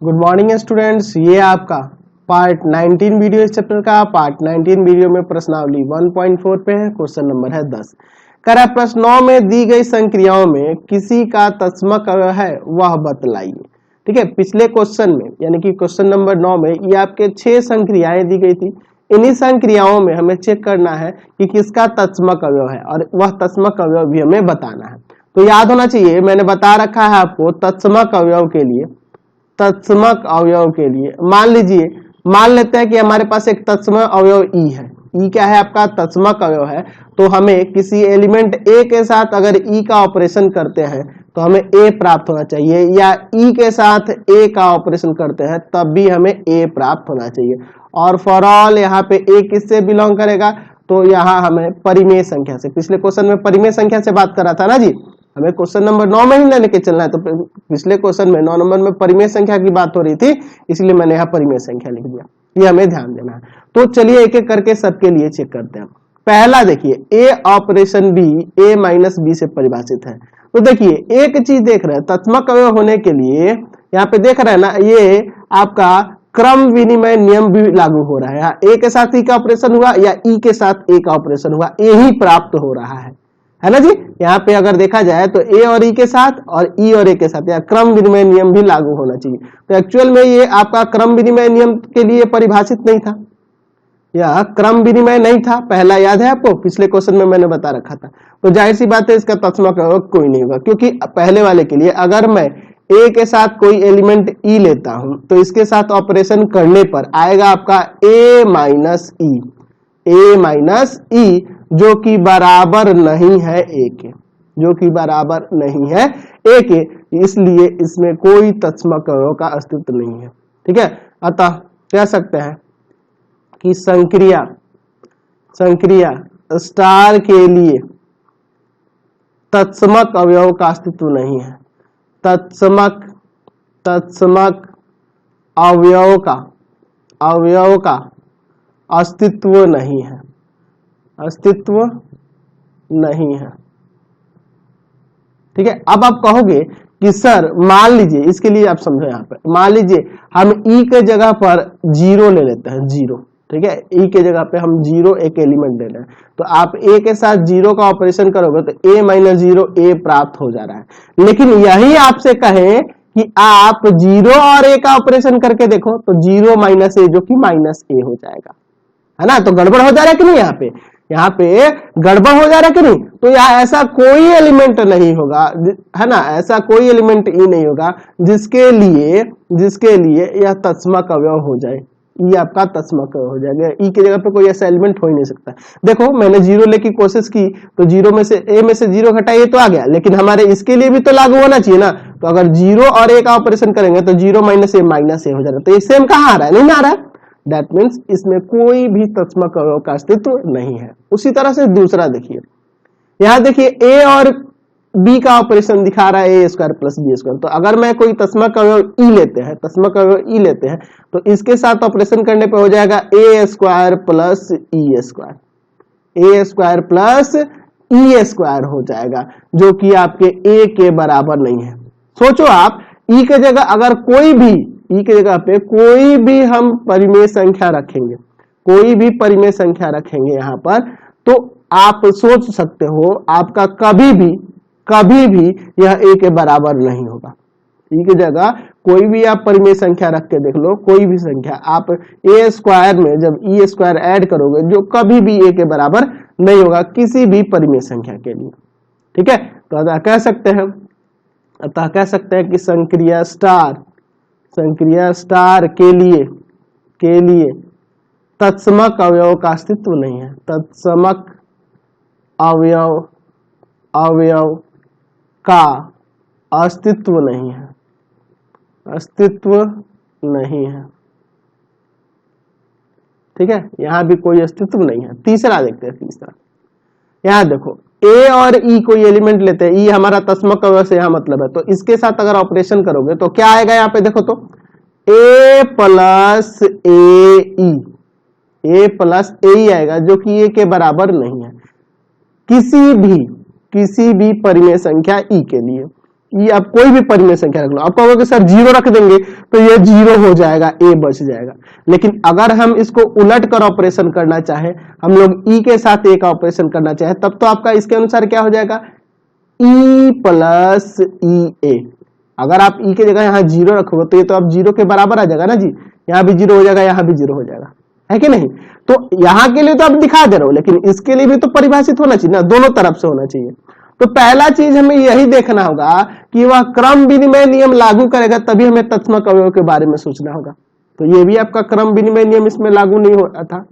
Good morning students, ये आपका part 19 video इस चैप्टर का। पार्ट 19 वीडियो में प्रश्नावली 1.4 पे है। क्वेश्चन नंबर है 10। कह रहा है प्रश्न 9 में दी गई संक्रियाओं में किसी का तत्समक अवयव है वह बतलाइए। ठीक है, पिछले क्वेश्चन में यानी कि क्वेश्चन नंबर 9 में ये आपके 6 संक्रियाएं दी गई थी। इन्हीं संक्रियाओं में हमें चेक करना है कि किसका तत्समक अवयव है और वह तत्समक अवयव भी हमें बताना है। तो याद होना चाहिए, मैंने बता रखा है आपको तत्समक अवयव के लिए। तत्समक अवयव के लिए मान लेते हैं कि हमारे पास एक तत्समक अवयव ई है। ई क्या है? आपका तत्समक अवयव है। तो हमें किसी एलिमेंट ए के साथ अगर ई का ऑपरेशन करते हैं तो हमें ए प्राप्त होना चाहिए, या ई के साथ ए का ऑपरेशन करते हैं तब भी हमें ए प्राप्त होना चाहिए। और फॉर ऑल यहाँ पे ए किससे बिलोंग करेगा? तो यहाँ हमें परिमेय संख्या से, पिछले क्वेश्चन में परिमेय संख्या से बात करा था ना जी, हमें क्वेश्चन नंबर 9 में ही लेके चलना है। तो पिछले क्वेश्चन में 9 नंबर में परिमेय संख्या की बात हो रही थी, इसलिए मैंने यहाँ परिमेय संख्या लिख दिया। ये हमें ध्यान देना है। तो चलिए एक एक करके सबके लिए चेक करते हैं। पहला देखिए, ए ऑपरेशन बी ए माइनस बी से परिभाषित है। तो देखिए एक चीज देख रहे हैं, तत्समक अवयव होने के लिए यहाँ पे देख रहे हैं ना, ये आपका क्रम विनिमय नियम भी लागू हो रहा है। ए के साथ ई का ऑपरेशन हुआ या ई के साथ ए का ऑपरेशन हुआ, ए ही प्राप्त हो रहा है ना जी। यहाँ पे अगर देखा जाए तो ए और ई के साथ और ई और ए के साथ या क्रम विनिमय नियम भी लागू होना चाहिए। तो एक्चुअल में ये आपका क्रम विनिमय नियम के लिए परिभाषित नहीं था, यह क्रम विनिमय नहीं था। पहला याद है आपको, पिछले क्वेश्चन में मैंने बता रखा था। तो जाहिर सी बात है इसका तत्समक अवयव कोई नहीं होगा, क्योंकि पहले वाले के लिए अगर मैं ए के साथ कोई एलिमेंट ई लेता हूं तो इसके साथ ऑपरेशन करने पर आएगा आपका ए माइनस ई, जो कि बराबर नहीं है ए के, जो कि बराबर नहीं है ए के, इसलिए इसमें कोई तत्समक अवयव का अस्तित्व नहीं है। ठीक है, अतः कह सकते हैं कि संक्रिया स्टार के लिए तत्समक अवयव का अस्तित्व नहीं है। तत्समक अवयव का अस्तित्व नहीं है, अस्तित्व नहीं है। ठीक है, अब आप कहोगे कि सर मान लीजिए, इसके लिए आप समझो, यहाँ पे मान लीजिए हम ई के जगह पर 0 ले लेते हैं, 0। ठीक है, ई के जगह पे हम 0 एक एलिमेंट ले रहे हैं, तो आप ए के साथ 0 का ऑपरेशन करोगे तो ए माइनस 0 ए प्राप्त हो जा रहा है। लेकिन यही आपसे कहें कि आप 0 और ए का ऑपरेशन करके देखो तो 0 माइनस ए जो कि माइनस ए हो जाएगा, है ना। तो गड़बड़ हो जा रहा है कि नहीं? यहाँ पे गड़बड़ हो जा रहा है कि नहीं? तो यहाँ ऐसा कोई एलिमेंट नहीं होगा, है ना, ऐसा कोई एलिमेंट ई नहीं होगा जिसके लिए यह तत्समक अवयव हो जाए। ई आपका तत्समक अवयव हो जाएगा। ई की जगह पे कोई ऐसा एलिमेंट हो ही नहीं सकता। देखो मैंने 0 लेके कोशिश की तो 0 में से ए में से 0 घटाइए तो आ गया, लेकिन हमारे इसके लिए भी तो लागू होना चाहिए ना। तो अगर 0 और ए का ऑपरेशन करेंगे तो 0 माइनस ए हो जाएगा। तो ये सेम कहाँ आ रहा है? नहीं आ रहा है। दैट मीन्स इसमें कोई भी तत्समक अवयव का अस्तित्व नहीं है। उसी तरह से दूसरा देखिए, यहां देखिए ए और बी का ऑपरेशन दिखा रहा है ए स्क्वायर प्लस बी स्क्वायर। तो अगर मैं कोई तत्समक अवयव ई लेते हैं तो इसके साथ ऑपरेशन करने पे हो जाएगा ए स्क्वायर प्लस ई स्क्वायर हो जाएगा, जो कि आपके ए के बराबर नहीं है। सोचो आप ई के जगह अगर ई के जगह पे कोई भी हम परिमेय संख्या रखेंगे यहाँ पर, तो आप सोच सकते हो आपका कभी भी यह ए के बराबर नहीं होगा। ई की जगह कोई भी आप परिमेय संख्या रख के देख लो, कोई भी संख्या आप ए स्क्वायर में जब ई स्क्वायर ऐड करोगे, जो कभी भी ए के बराबर नहीं होगा किसी भी परिमेय संख्या के लिए। ठीक है, तो अतः कह सकते हैं कि संक्रिया स्टार के लिए तत्समक अवयव का अस्तित्व नहीं है। तत्समक अवयव का अस्तित्व नहीं है। ठीक है, यहां भी कोई अस्तित्व नहीं है। तीसरा देखते हैं। यहां देखो ए और ई कोई एलिमेंट लेते हैं, ई हमारा तत्समक अवयव से यहां मतलब है, तो इसके साथ अगर ऑपरेशन करोगे तो क्या आएगा? यहाँ पे देखो तो ए प्लस ए ही आएगा, जो कि ए के बराबर नहीं है किसी भी परिमेय संख्या ई के लिए। ये आप कोई भी परिमेय संख्या रख लो, आप कहोगे कि सर 0 रख देंगे तो ये 0 हो जाएगा, ए बच जाएगा। लेकिन अगर हम इसको उलट कर ऑपरेशन करना चाहे, हम लोग ई के साथ ए का ऑपरेशन करना चाहे, तब तो आपका इसके अनुसार क्या हो जाएगा, ई प्लस ई ए। अगर आप ई के जगह यहाँ 0 रखोगे तो ये तो आप 0 के बराबर आ जाएगा ना जी, यहाँ भी 0 हो जाएगा, यहाँ भी 0 हो जाएगा, है कि नहीं। तो यहाँ के लिए तो आप दिखा दे रहे हो, लेकिन इसके लिए भी तो परिभाषित होना चाहिए ना, दोनों तरफ से होना चाहिए। तो पहला चीज हमें यही देखना होगा कि वह क्रम विनिमय नियम लागू करेगा, तभी हमें तत्समक अवयव के बारे में सोचना होगा। तो ये भी आपका क्रम विनिमय नियम इसमें लागू नहीं हो रहा था,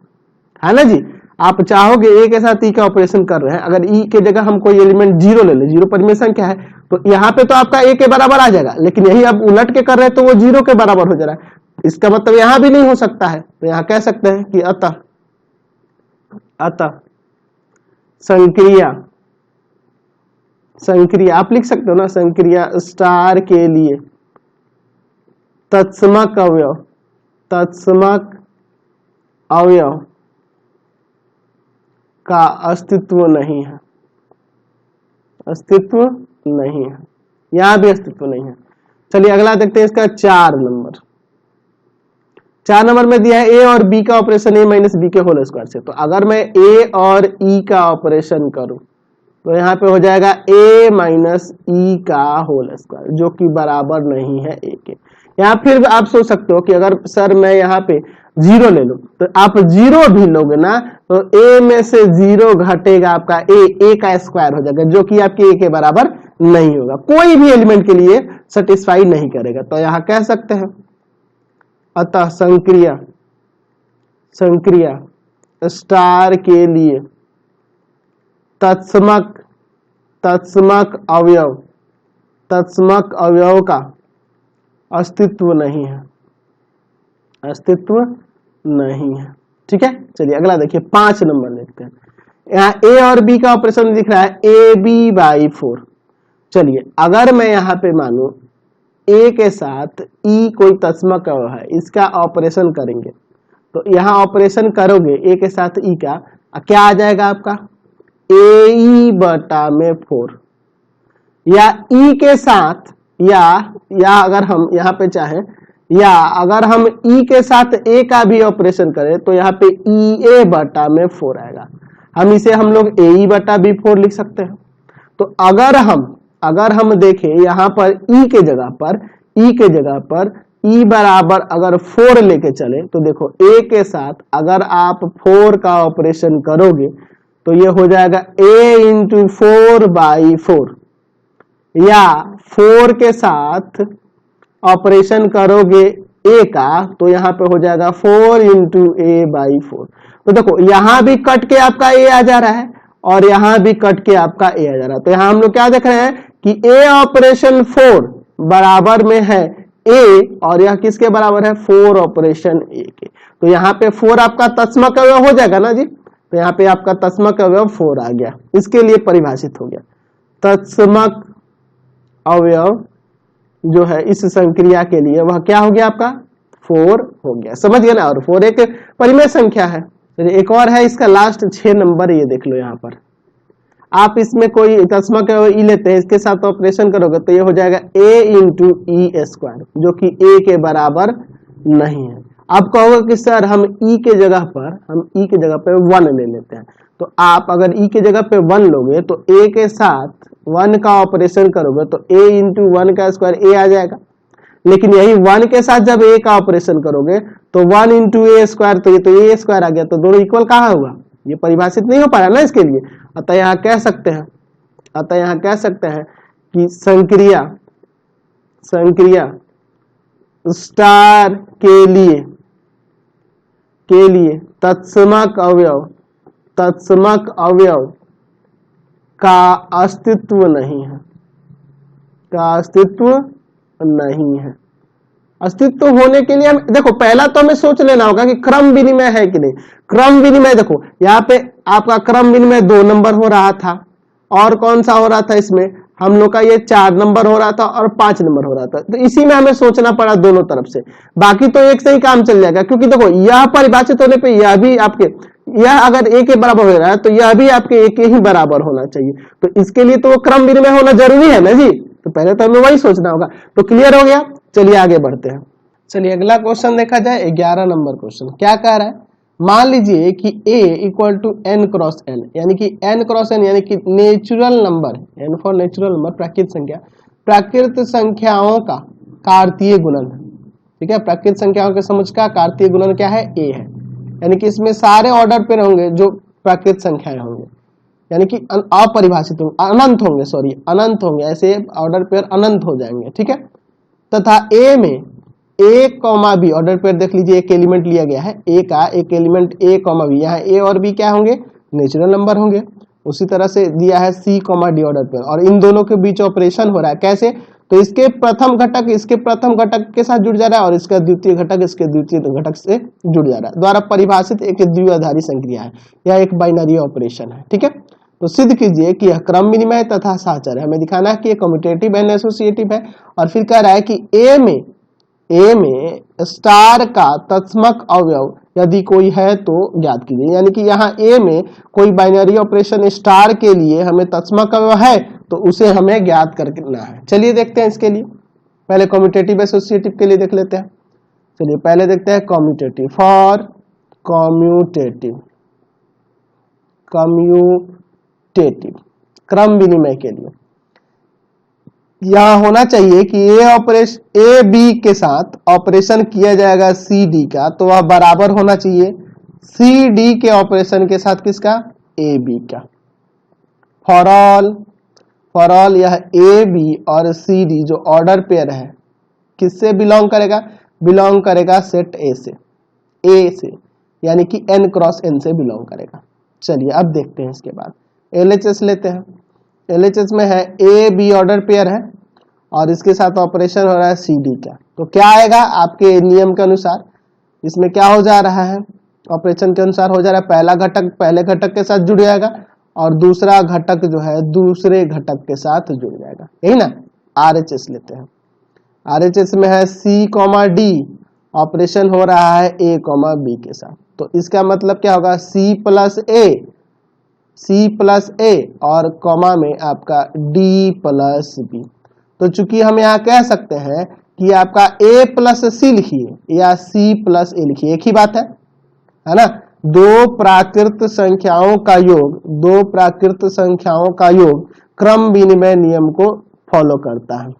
है ना जी। आप चाहोगे ए के साथ ई का ऑपरेशन कर रहे हैं, अगर ई के जगह हम कोई एलिमेंट 0 ले ले, 0 परिमेय संख्या है, तो यहाँ पे तो आपका ए के बराबर आ जाएगा, लेकिन यही आप उलट के कर रहे हैं तो वो 0 के बराबर हो जा रहा है। इसका मतलब यहां भी नहीं हो सकता है, तो यहां कह सकते हैं कि अतः संक्रिया आप लिख सकते हो ना, संक्रिया स्टार के लिए तत्समक अवयव का अस्तित्व नहीं है, अस्तित्व नहीं है, यहां भी अस्तित्व नहीं है। चलिए अगला देखते हैं, इसका 4 नंबर। 4 नंबर में दिया है ए और बी का ऑपरेशन ए माइनस बी के होल स्क्वायर से। तो अगर मैं ए और ई का ऑपरेशन करूं तो यहाँ पे हो जाएगा ए माइनस ई का होल स्क्वायर, जो कि बराबर नहीं है ए के। यहाँ फिर आप सोच सकते हो कि अगर सर मैं यहाँ पे 0 ले लूं, तो आप 0 भी लोगे ना तो ए में से 0 घटेगा आपका ए का स्क्वायर हो जाएगा, जो कि आपके ए के बराबर नहीं होगा, कोई भी एलिमेंट के लिए सेटिस्फाई नहीं करेगा। तो यहाँ कह सकते हैं अतः संक्रिया स्टार के लिए तत्समक अवयव का अस्तित्व नहीं है, अस्तित्व नहीं है। ठीक है, चलिए अगला देखिए 5 नंबर देखते हैं। यहाँ ए और बी का ऑपरेशन दिख रहा है ए बी बाई 4। चलिए अगर मैं यहाँ पे मानू ए के साथ ई कोई तत्समक अवयव है, इसका ऑपरेशन करेंगे, तो यहाँ ऑपरेशन करोगे ए के साथ ई का, क्या आ जाएगा आपका ए ई बटा में 4, या ई के साथ या अगर हम यहाँ पे चाहें, या अगर हम ई के साथ ए का भी ऑपरेशन करें तो यहाँ पे ई ए बटा में 4 आएगा। हम इसे हम लोग ए ई बटा बी 4 लिख सकते हैं। तो अगर हम देखें यहाँ पर ई के जगह पर ई बराबर अगर 4 लेके चले, तो देखो ए के साथ अगर आप 4 का ऑपरेशन करोगे तो ये हो जाएगा a इंटू 4 बाई 4, या 4 के साथ ऑपरेशन करोगे a का तो यहाँ पे हो जाएगा 4 इंटू ए बाई 4। तो देखो यहाँ भी कट के आपका a आ जा रहा है और यहाँ भी कट के आपका a आ जा रहा है। तो यहाँ हम लोग क्या देख रहे हैं कि a ऑपरेशन 4 बराबर में है a, और यह किसके बराबर है 4 ऑपरेशन a के। तो यहाँ पे 4 आपका तत्समक अवयव हो जाएगा ना जी, तो यहाँ पे आपका तत्समक अवयव 4 आ गया, इसके लिए परिभाषित हो गया। तत्समक अवयव जो है इस संक्रिया के लिए वह क्या हो गया आपका 4 हो गया, समझ गए ना। और 4 एक परिमेय संख्या है। एक और है इसका लास्ट 6 नंबर, ये देख लो। यहाँ पर आप इसमें कोई तत्समक अवयव ई लेते हैं, इसके साथ ऑपरेशन करोगे तो ये हो जाएगा a इंटू ई स्क्वायर, जो कि a के बराबर नहीं है। आप कहोगे कि सर हम ई के जगह पर 1 ले लेते हैं। तो आप अगर ई के जगह पे 1 लोगे तो a के साथ 1 का ऑपरेशन करोगे तो a इंटू 1 का स्क्वायर a आ जाएगा। लेकिन यही 1 के साथ जब a का ऑपरेशन करोगे तो 1 इंटू ए स्क्वायर, तो ये तो a स्क्वायर आ गया, तो दोनों इक्वल कहाँ होगा, ये परिभाषित नहीं हो पा रहा ना इसके लिए। अतः यहाँ कह सकते हैं कि संक्रिया स्टार के लिए तत्समक अवयव का अस्तित्व नहीं है, अस्तित्व होने के लिए हम देखो पहला तो हमें सोच लेना होगा कि क्रम विनिमय है कि नहीं। क्रम विनिमय देखो यहाँ पे आपका क्रम विनिमय 2 नंबर हो रहा था, और कौन सा हो रहा था इसमें हम लोग का ये 4 नंबर हो रहा था और 5 नंबर हो रहा था। तो इसी में हमें सोचना पड़ा दोनों तरफ से, बाकी तो एक से ही काम चल जाएगा। क्योंकि देखो यह परिभाषित होने पे यह भी आपके, यह अगर a के बराबर हो रहा है तो यह भी आपके a के ही बराबर होना चाहिए। तो इसके लिए तो वो क्रम विनिमय होना जरूरी है ना जी। तो पहले तो हमें वही सोचना होगा। तो क्लियर हो गया, चलिए आगे बढ़ते हैं। चलिए अगला क्वेश्चन देखा जाए, 11 नंबर क्वेश्चन। क्या कह रहा है, मान लीजिए कि a equal to n cross n, यानी कि n क्रॉस n यानी कि natural number, n for natural number, प्राकृत संख्या, प्राकृत संख्याओं का कार्तीय गुणन है। ठीक है, प्राकृत संख्याओं के समुच्चय का कार्तीय गुणन क्या है, a है। यानी कि इसमें सारे ऑर्डर पेयर होंगे जो प्राकृत संख्याएं होंगे, यानी कि अपरिभाषित होंगे, अनंत होंगे, सॉरी अनंत होंगे, ऐसे ऑर्डर पेयर अनंत हो जाएंगे। ठीक है, तथा a में a comma B order pair देख लीजिए, एक एलिमेंट लिया गया है a का, एक एलिमेंट a कॉमा बी, यहाँ a और b क्या होंगे, नेचुरल नंबर होंगे। उसी तरह से दिया है c comma D order pair, और इन दोनों के बीच ऑपरेशन हो रहा है। कैसे, तो इसके प्रथम घटक इसके प्रथम घटक के साथ जुड़ जा रहा है और इसका द्वितीय घटक इसके द्वितीय घटक से जुड़ जा रहा है, द्वारा परिभाषित एक द्विआधारी संक्रिया है, यह एक बाइनरी ऑपरेशन है। ठीक है, तो सिद्ध कीजिए कि यह क्रम विनिमय तथा साहचर्य है। हमें दिखाना है कि ये कम्यूटेटिव एंड एसोसिएटिव है, और फिर कह रहा है कि a में स्टार का तत्समक अवयव यदि कोई है तो ज्ञात कीजिए। यानी कि यहाँ a में कोई बाइनरी ऑपरेशन स्टार के लिए हमें तत्समक अवयव है तो उसे हमें ज्ञात करना है। चलिए देखते हैं इसके लिए, पहले कम्यूटेटिव एसोसिएटिव के लिए देख लेते हैं। चलिए पहले देखते हैं कम्यूटेटिव। फॉर कम्यूटेटिव क्रम विनिमय के लिए यहां होना चाहिए कि ए बी के साथ ऑपरेशन किया जाएगा सी डी का, तो वह बराबर होना चाहिए सी डी के ऑपरेशन के साथ किसका, ए बी का। फॉर ऑल यह ए बी और सी डी जो ऑर्डर पेयर है किससे बिलोंग करेगा, बिलोंग करेगा सेट ए से, यानी कि n क्रॉस n से बिलोंग करेगा। चलिए अब देखते हैं इसके बाद LHS लेते हैं। LHS में है ए बी ऑर्डर पेयर है और इसके साथ ऑपरेशन हो रहा है सी डी का, तो क्या आएगा आपके नियम के अनुसार, इसमें क्या हो जा रहा है, ऑपरेशन के अनुसार हो जा रहा है, पहला घटक पहले घटक के साथ जुड़ जाएगा और दूसरा घटक जो है दूसरे घटक के साथ जुड़ जाएगा, यही ना। RHS लेते हैं। RHS में है C, D, ऑपरेशन हो रहा है A, B के साथ, तो इसका मतलब क्या होगा, C प्लस A और कॉमा में आपका D प्लस B। तो चूंकि हम यहाँ कह सकते हैं कि आपका A प्लस C लिखिए या C प्लस A लिखिए, एक ही बात है ना। दो प्राकृत संख्याओं का योग क्रम विनिमय नियम को फॉलो करता है।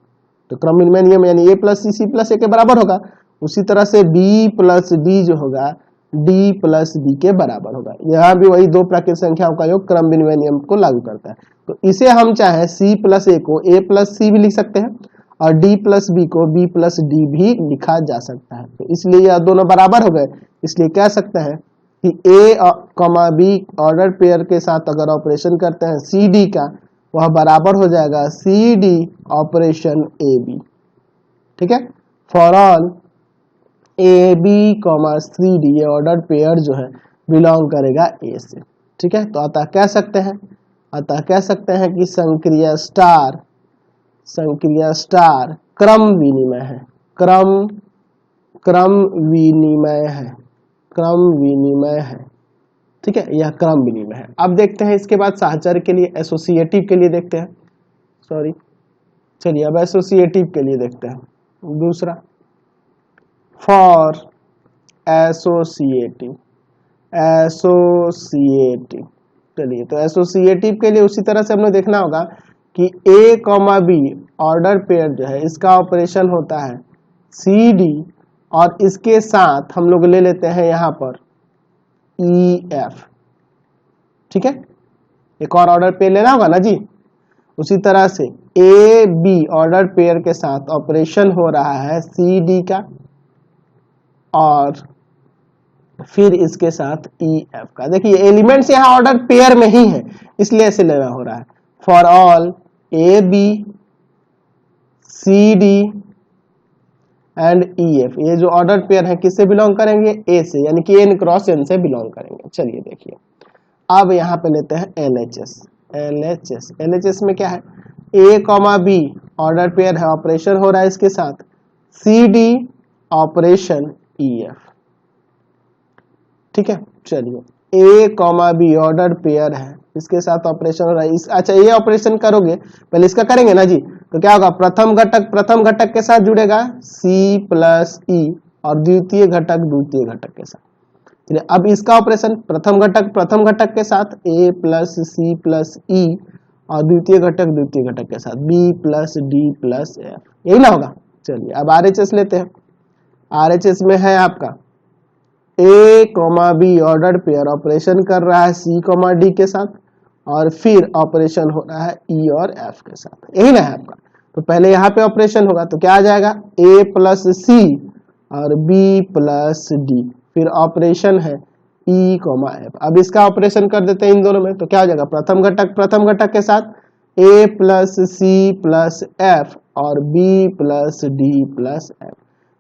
तो क्रम विनिमय नियम यानी A plus C plus A के बराबर होगा, उसी तरह से B प्लस D जो होगा D प्लस B के बराबर होगा। यहाँ भी वही दो प्राकृत संख्याओं का योग क्रम विनिमय नियम को लागू करता है। तो इसे हम चाहे C प्लस A को A प्लस C भी लिख सकते हैं और D प्लस B को B प्लस D भी लिखा जा सकता है। तो इसलिए यह दोनों बराबर हो गए, इसलिए कह सकते हैं कि A, B ऑर्डर पेयर के साथ अगर ऑपरेशन करते हैं सी डी का, वह बराबर हो जाएगा C D operation A B. ठीक है, for all A B C D ये ऑर्डर पेयर जो है बिलोंग करेगा ए से। ठीक है, तो अतः कह सकते हैं कि संक्रिया स्टार क्रम विनिमय है, क्रम विनिमय है। ठीक है, यह क्रम विनिमय है। अब देखते हैं इसके बाद साहचर्य के लिए, एसोसिएटिव के लिए देखते हैं, चलिए अब एसोसिएटिव के लिए देखते हैं। दूसरा फॉर एसोसिएटिव, चलिए तो एसोसिएटिव के लिए उसी तरह से हमने देखना होगा कि A, B ऑर्डर पेयर जो है इसका ऑपरेशन होता है सी डी और इसके साथ हम लोग ले लेते हैं यहाँ पर EF। ठीक है, एक और ऑर्डर पेयर लेना होगा ना जी। उसी तरह से A, B ऑर्डर पेयर के साथ ऑपरेशन हो रहा है सी डी का और फिर इसके साथ EF का। देखिए एलिमेंट्स यहाँ ऑर्डर पेयर में ही है, इसलिए ऐसे लेना हो रहा है। For all A B C D and EF, ये जो ऑर्डर पेयर है किससे बिलोंग करेंगे, A से, यानी कि n क्रॉस n से बिलोंग करेंगे। चलिए देखिए अब यहाँ पे लेते हैं LHS में क्या है, A, B ऑर्डर पेयर है, ऑपरेशन हो रहा है इसके साथ सी डी ऑपरेशन EF। ठीक है, चलिए A, B ऑर्डर पेयर है, इसके साथ ऑपरेशन हो रहा है अच्छा ये ऑपरेशन करोगे, पहले इसका करेंगे ना जी, तो क्या होगा, प्रथम घटक के साथ जुड़ेगा C प्लस E और द्वितीय घटक के साथ। चलिए अब इसका ऑपरेशन प्रथम घटक के साथ A plus C plus E और द्वितीय घटक के साथ B plus D plus F, यही ना होगा। चलिए अब RHS लेते हैं। RHS में है आपका A, B order pair operation कर रहा है C, D के साथ और फिर ऑपरेशन हो रहा है E और F के साथ, यही ना है आपका। तो पहले यहाँ पे ऑपरेशन होगा तो क्या आ जाएगा, A प्लस C और B प्लस D, फिर ऑपरेशन है E, F। अब इसका ऑपरेशन कर देते हैं इन दोनों में, तो क्या हो जाएगा, प्रथम घटक के साथ A plus C plus F और B plus D plus F।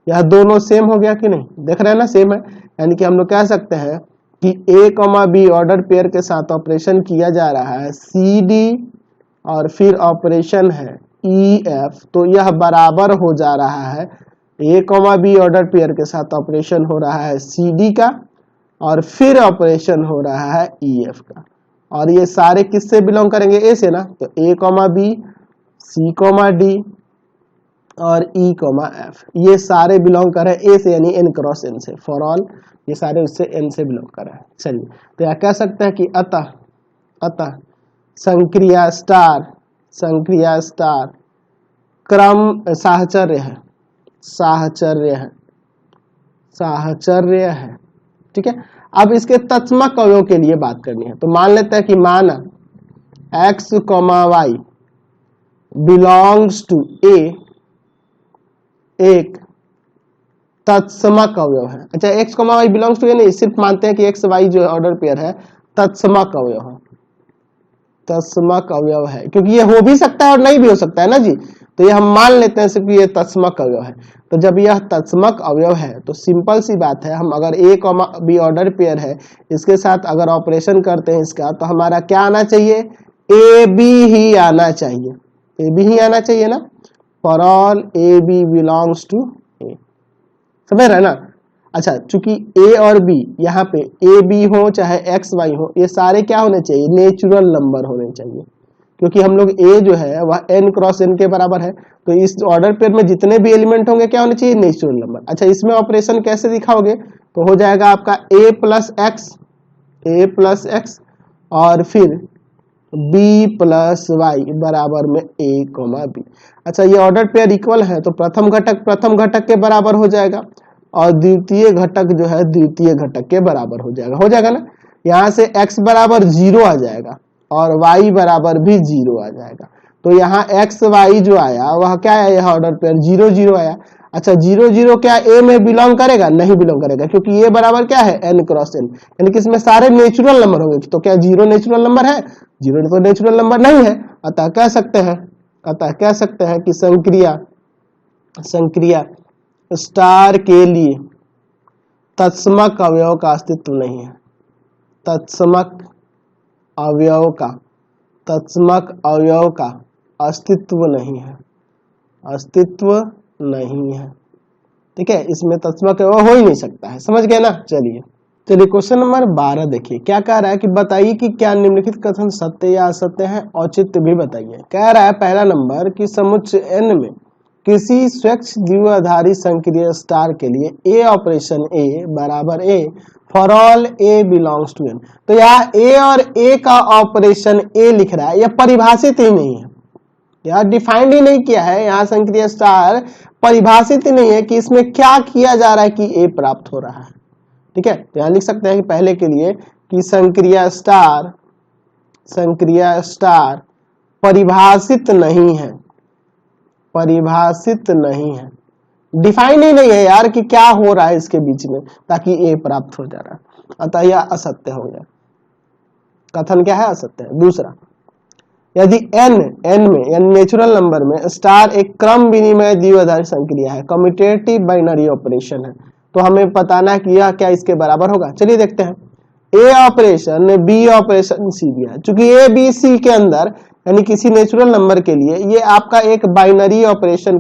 यह दोनों सेम हो गया कि नहीं, देख रहे हैं ना, सेम है। यानी कि हम लोग कह सकते हैं कि A, B ऑर्डर पेयर के साथ ऑपरेशन किया जा रहा है CD और फिर ऑपरेशन है EF, तो यह बराबर हो जा रहा है A, B ऑर्डर पेयर के साथ ऑपरेशन हो रहा है CD का और फिर ऑपरेशन हो रहा है EF का। और ये सारे किससे बिलोंग करेंगे, A से ना, तो A, B, C, D और E, F, ये सारे बिलोंग कर रहे हैं A से, यानी N क्रॉस N से, फॉर ऑल ये सारे उससे N से बिलोंग कर रहे हैं। चलिए तो यह कह सकते हैं कि अतः संक्रिया स्टार क्रम साहचर्य है, ठीक है। अब इसके तत्समक अवयव के लिए बात करनी है, तो मान लेते हैं कि माना X, Y belongs to A एक तत्समक अवयव है। अच्छा X, Y belongs to A नहीं, सिर्फ मानते हैं कि X, Y जो ऑर्डर पेयर है तत्समक अवयव है, तत्समक अवयव है, क्योंकि ये हो भी सकता है और नहीं भी हो सकता है ना जी, तो ये हम मान लेते हैं सिर्फ ये तत्समक अवयव है। तो जब यह तत्समक अवयव है तो सिंपल सी बात है, हम अगर A, B ऑर्डर पेयर है, इसके साथ अगर ऑपरेशन करते हैं इसका, तो हमारा क्या आना चाहिए, AB ही आना चाहिए, AB ही आना चाहिए ना, for all AB belongs to A, समझ रहे ना। अच्छा चूंकि A और B यहाँ पे AB हो चाहे X, Y हो, ये सारे क्या होने चाहिए, नेचुरल नंबर होने चाहिए, क्योंकि हम लोग A जो है वह N क्रॉस N के बराबर है, तो इस ऑर्डर पेयर में जितने भी एलिमेंट होंगे क्या होने चाहिए, नेचुरल नंबर। अच्छा इसमें ऑपरेशन कैसे दिखाओगे, तो हो जाएगा आपका A प्लस एक्स और फिर B प्लस वाई बराबर में A, B। अच्छा ये ऑर्डर पेयर इक्वल है तो प्रथम घटक के बराबर हो जाएगा और द्वितीय घटक जो है द्वितीय घटक के बराबर हो जाएगा ना। यहाँ से x बराबर 0 आ जाएगा और y बराबर भी 0 आ जाएगा, तो यहाँ x, y जो आया वह क्या आया, यह ऑर्डर पेयर 0, 0 आया। अच्छा 0, 0 क्या A में बिलोंग करेगा, नहीं बिलोंग करेगा, क्योंकि ये बराबर क्या है, N क्रॉस N, यानी कि इसमें सारे नेचुरल नंबर होंगे, तो क्या 0 नेचुरल नंबर है, 0 तो नेचुरल नंबर नहीं है। अतः कह सकते हैं कि संक्रिया स्टार के लिए तत्समक अवयव का अस्तित्व नहीं है, तत्समक अवयव का अस्तित्व नहीं है, ठीक है, इसमें तत्समक अवयव हो ही नहीं सकता है, समझ गए ना। चलिए क्वेश्चन नंबर 12 देखिए, क्या कह रहा है कि बताइए कि क्या निम्नलिखित कथन सत्य या असत्य है, औचित्य भी बताइए। कह रहा है पहला नंबर कि समुच्चय n में किसी स्वच्छ द्विआधारी संक्रिय स्टार के लिए A ऑपरेशन A बराबर A for all A belongs to N। तो यहाँ A और A का ऑपरेशन A लिख रहा है, यह परिभाषित ही नहीं है, यह डिफाइंड ही नहीं किया है, यहाँ संक्रिय स्टार परिभाषित ही नहीं है कि इसमें क्या किया जा रहा है कि A प्राप्त हो रहा है, ठीक है। तो यहाँ लिख सकते हैं कि पहले के लिए कि संक्रिय स्टार परिभाषित नहीं है, डिफाइन ही नहीं है यार कि क्या हो रहा है इसके बीच में ताकि A प्राप्त हो जा रहा है, अतः यह असत्य हो गया, कथन क्या है, असत्य है। दूसरा, यदि n में यानी नेचुरल नंबर में स्टार एक क्रम विनिमय द्विआधारी संक्रिया है, कम्यूटेटिव बाइनरी ऑपरेशन है, तो हमें बताना है कि यह क्या इसके बराबर होगा। चलिए देखते हैं, A operation B operation C भी है, चूंकि A B C के अंदर यानी किसी नेचुरल नंबर के लिए ये आपका एक बाइनरी ऑपरेशन,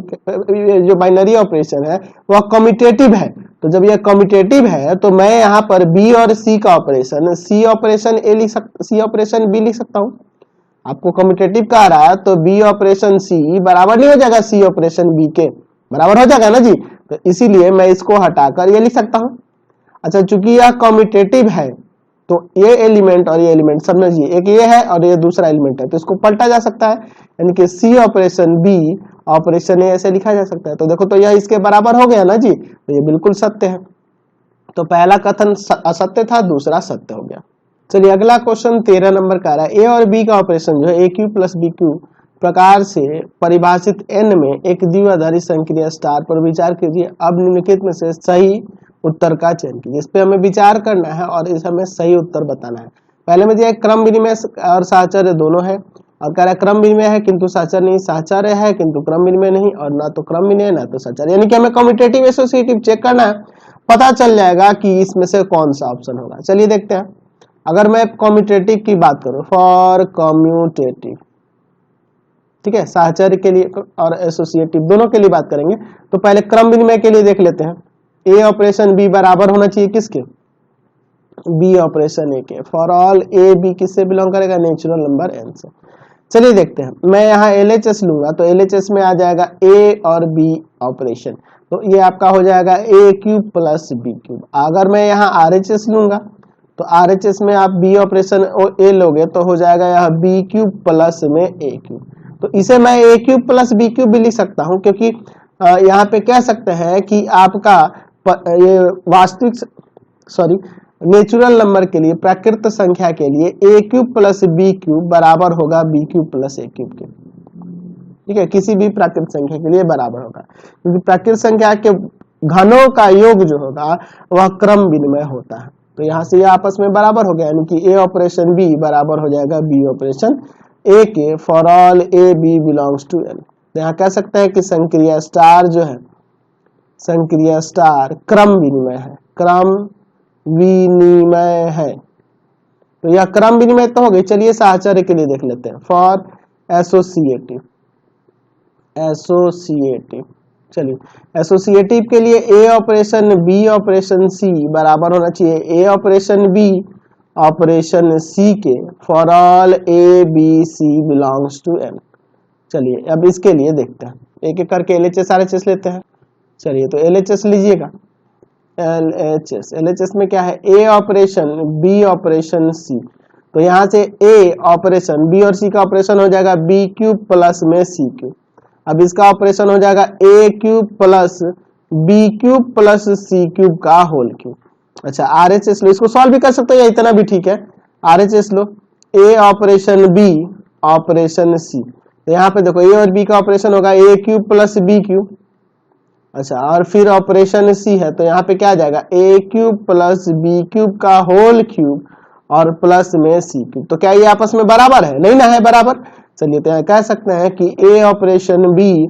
जो बाइनरी ऑपरेशन है वह कम्यूटेटिव है, तो जब यह कम्यूटेटिव है तो मैं यहाँ पर बी और सी का ऑपरेशन सी ऑपरेशन बी लिख सकता हूँ। आपको कम्यूटेटिव कह रहा है तो बी ऑपरेशन सी बराबर नहीं हो जाएगा सी ऑपरेशन बी के, बराबर हो जाएगा ना जी। तो इसीलिए मैं इसको हटाकर ये लिख सकता हूँ। अच्छा, चूंकि यह कम्यूटेटिव है तो ये एलिमेंट और ये एलिमेंट समझिए, एक ये है और ये दूसरा एलिमेंट है, तो इसको पलटा जा सकता है, यानी कि सी ऑपरेशन बी ऑपरेशन ए ऐसे लिखा जा सकता है। तो देखो, तो यह इसके बराबर हो गया ना जी, तो ये बिल्कुल सत्य है। तो पहला कथन असत्य था, दूसरा सत्य हो गया। चलिए अगला क्वेश्चन 13 नंबर का रहा है। ए और बी का ऑपरेशन जो है ए क्यू प्लस बी क्यू प्रकार से परिभाषित n में एक द्विआधारी संक्रिया स्टार पर विचार कीजिए। अब निम्नलिखित में से सही उत्तर का चयन कीजिए। इस पे हमें विचार करना है और इस हमें सही उत्तर बताना है। पहले में दिया क्रम विनिमय और साहचर्य दोनों है, और कह रहा है क्रम विनिमय है किंतु साहचर्य नहीं, साहचर्य है किंतु क्रम विनिमय नहीं, और ना तो क्रम विनिमय ना तो साहचर्य, यानी कि हमें कम्यूटेटिव एसोसिएटिव चेक करना है। पता चल जाएगा कि इसमें से कौन सा ऑप्शन होगा। चलिए देखते हैं। अगर मैं कम्यूटेटिव की बात करूं, फॉर कम्यूटेटिव, ठीक है, साहचर्य के लिए और एसोसिएटिव दोनों के लिए बात करेंगे। तो पहले क्रम विनिमय के लिए देख लेते हैं। ए ऑपरेशन बी बराबर होना चाहिए किसके, बी ऑपरेशन ए के। फॉर ऑल ए बी किससे बिलोंग करेगा, नेचुरल नंबर एन से। चलिए देखते हैं। मैं यहाँ LHS लूंगा तो LHS में आ जाएगा ए और बी ऑपरेशन, तो ये आपका हो जाएगा A cube plus B cube. अगर मैं यहाँ RHS लूंगा तो RHS में आप बी ऑपरेशन ए लोगे तो हो जाएगा यह बी क्यूब प्लस में ए क्यूब। तो इसे मैं ए क्यूब प्लस बी क्यूब भी लिख सकता हूँ, क्योंकि यहाँ पे कह सकते हैं कि आपका ये वास्तविक नेचुरल नंबर के लिए, प्राकृत संख्या के लिए ए क्यूब प्लस बी क्यूब बराबर होगा बी क्यूब प्लस ए क्यूब के। ठीक है, किसी भी प्राकृत संख्या के लिए बराबर होगा, क्योंकि प्राकृत संख्या के घनों का योग जो होगा वह क्रम विनिमय होता है। तो यहाँ से ये आपस में बराबर हो गया, यानी कि ए ऑपरेशन बी बराबर हो जाएगा बी ऑपरेशन ए के। For all A B belongs to N. तो यहाँ कह सकते हैं कि संक्रिया स्टार जो है, संक्रिया स्टार क्रम विनिमय है, क्रम विनिमय है। तो यह क्रम विनिमय तो हो गई। चलिए साहचर्य के लिए देख लेते हैं। फॉर एसोसिएटिव, एसोसिएटिव, चलिए एसोसिएटिव के लिए A operation B operation C बराबर होना चाहिए A operation B operation C के। For all A B C belongs to N. चलिए अब इसके लिए देखते हैं, एक एक करके LHS RHS लेते हैं। चलिए तो LHS लीजिएगा। LHS में क्या है, ए ऑपरेशन बी ऑपरेशन सी। तो यहाँ से ए ऑपरेशन बी और सी का ऑपरेशन हो जाएगा बी क्यूब प्लस में सी क्यूब। अब इसका ऑपरेशन हो जाएगा A cube plus B cube plus C cube का होल क्यूब। अच्छा RHS लो, इसको सॉल्व भी कर सकते हो या इतना भी ठीक है। RHS लो, ए ऑपरेशन बी ऑपरेशन सी। तो यहाँ पे देखो ए और बी का ऑपरेशन होगा ए क्यूब प्लस बी क्यूब। अच्छा, और फिर ऑपरेशन सी है तो यहाँ पे क्या आ जाएगा A cube plus B cube का होल क्यूब और प्लस में सी क्यूब। तो क्या ये आपस में बराबर है, नहीं ना है बराबर। चलिए तो यहाँ कह सकते हैं कि A operation B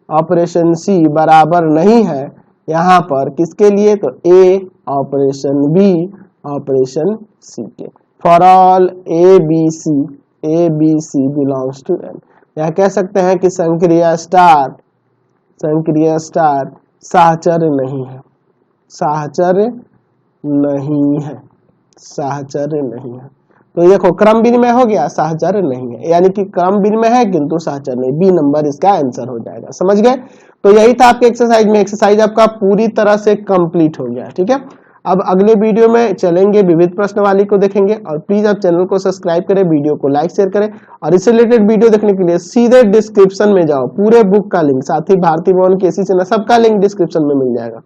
operation C बराबर नहीं है यहाँ पर किसके लिए, तो A operation B operation C के। For all A B C belongs to N. यहाँ कह सकते हैं कि संक्रिया स्टार साहचर्य नहीं है, साहचर्य नहीं है, साहचर्य नहीं है। तो देखो क्रम विनिमय हो गया, साहचर्य नहीं है, यानी कि क्रम विनिमय है किंतु साहचर्य नहीं। बी नंबर इसका आंसर हो जाएगा। समझ गए। तो यही था आपके एक्सरसाइज में। एक्सरसाइज आपका पूरी तरह से कंप्लीट हो गया। ठीक है, अब अगले वीडियो में चलेंगे, विविध प्रश्नवाली को देखेंगे। और प्लीज आप चैनल को सब्सक्राइब करें, वीडियो को लाइक शेयर करें, और इससे रिलेटेड वीडियो देखने के लिए सीधे डिस्क्रिप्शन में जाओ, पूरे बुक का लिंक, साथ ही भारती भवन के सबका लिंक डिस्क्रिप्शन में मिल जाएगा।